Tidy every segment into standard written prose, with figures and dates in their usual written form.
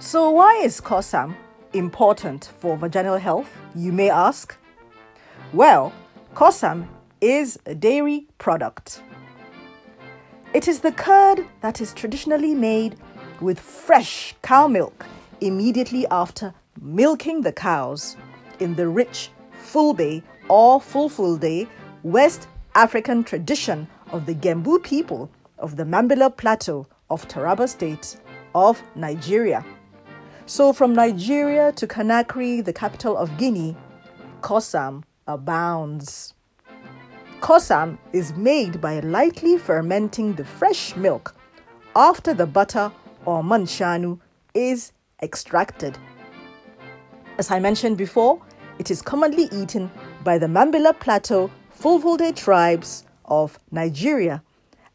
So why is Kossam important for vaginal health, you may ask? Well, Kossam is a dairy product. It is the curd that is traditionally made with fresh cow milk immediately after milking the cows in the rich Fulbe or Fulfulde West African tradition of the Gembu people of the Mambila Plateau of Taraba State of Nigeria. So from Nigeria to Conakry, the capital of Guinea, Kossam abounds. Kossam is made by lightly fermenting the fresh milk after the butter or manshanu is extracted. As I mentioned before, it is commonly eaten by the Mambila Plateau Fulfulde tribes of Nigeria,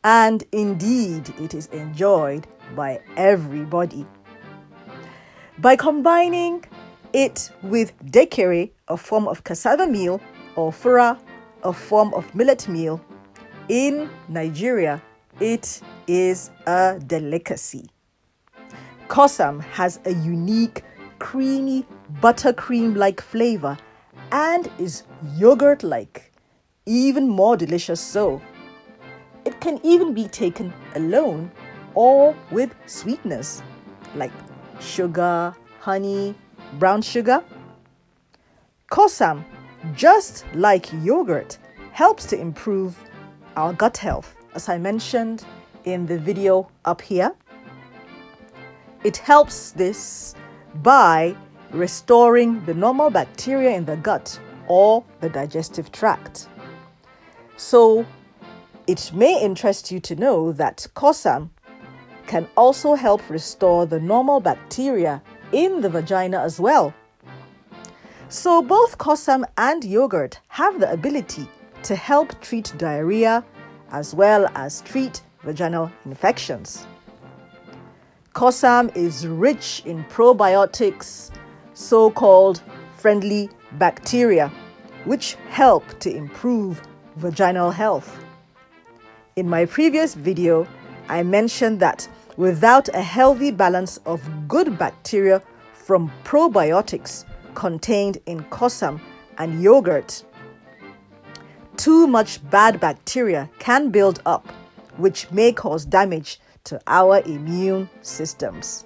and indeed it is enjoyed by everybody. By combining it with dekere, a form of cassava meal, or fura, a form of millet meal, in Nigeria, it is a delicacy. Kossam has a unique, creamy, buttercream-like flavor and is yogurt-like, even more delicious so. It can even be taken alone or with sweeteners like sugar, honey, brown sugar. Kossam, just like yogurt, helps to improve our gut health, as I mentioned in the video up here. It helps this by restoring the normal bacteria in the gut or the digestive tract. So it may interest you to know that Kossam can also help restore the normal bacteria in the vagina as well. So both Kossam and yogurt have the ability to help treat diarrhea as well as treat vaginal infections. Kossam is rich in probiotics, so-called friendly bacteria, which help to improve vaginal health. In my previous video, I mentioned that without a healthy balance of good bacteria from probiotics contained in Kossam and yogurt, too much bad bacteria can build up, which may cause damage to our immune systems.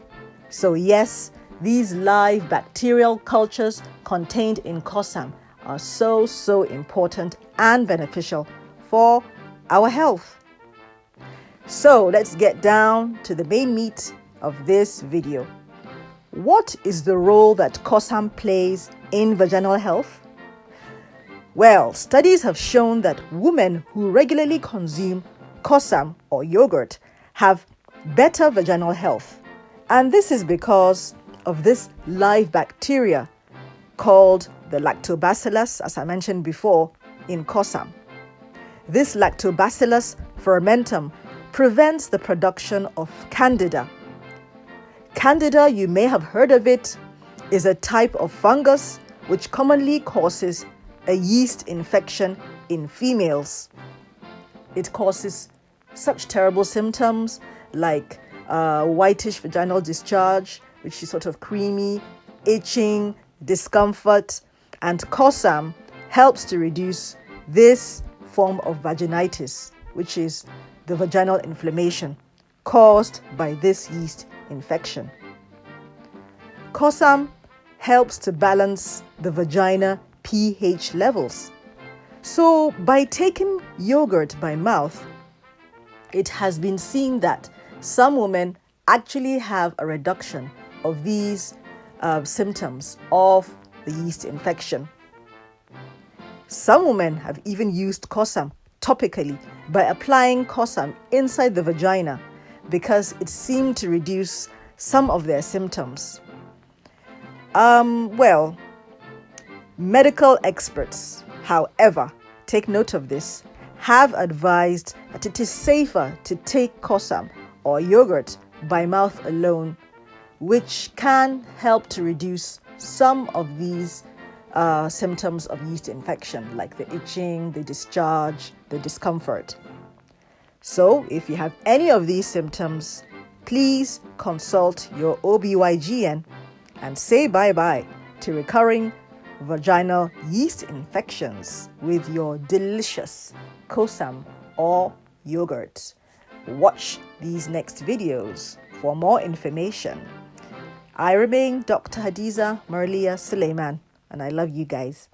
So yes, these live bacterial cultures contained in Kossam are so important and beneficial for our health. So let's get down to the main meat of this video. What is the role that Kossam plays in vaginal health? Well, studies have shown that women who regularly consume Kossam or yogurt have better vaginal health. And this is because of this live bacteria called the lactobacillus, as I mentioned before, in Kossam. This lactobacillus fermentum prevents the production of candida. Candida, you may have heard of it, is a type of fungus which commonly causes a yeast infection in females. It causes such terrible symptoms like whitish vaginal discharge, which is sort of creamy, itching, discomfort, and Kossam helps to reduce this form of vaginitis, which is the vaginal inflammation caused by this yeast infection. Kossam helps to balance the vagina pH levels. So by taking yogurt by mouth, it has been seen that some women actually have a reduction of these symptoms of the yeast infection. Some women have even used Kossam topically by applying Kossam inside the vagina because it seemed to reduce some of their symptoms. Well, medical experts, however, take note of this, have advised that it is safer to take Kossam or yogurt by mouth alone, which can help to reduce some of these symptoms of yeast infection, like the itching, the discharge, the discomfort. So if you have any of these symptoms, please consult your OBYGN and say bye-bye to recurring vaginal yeast infections with your delicious Kosam or yogurt. Watch these next videos for more information. I remain Dr. Hadiza Marlia Suleiman, and I love you guys.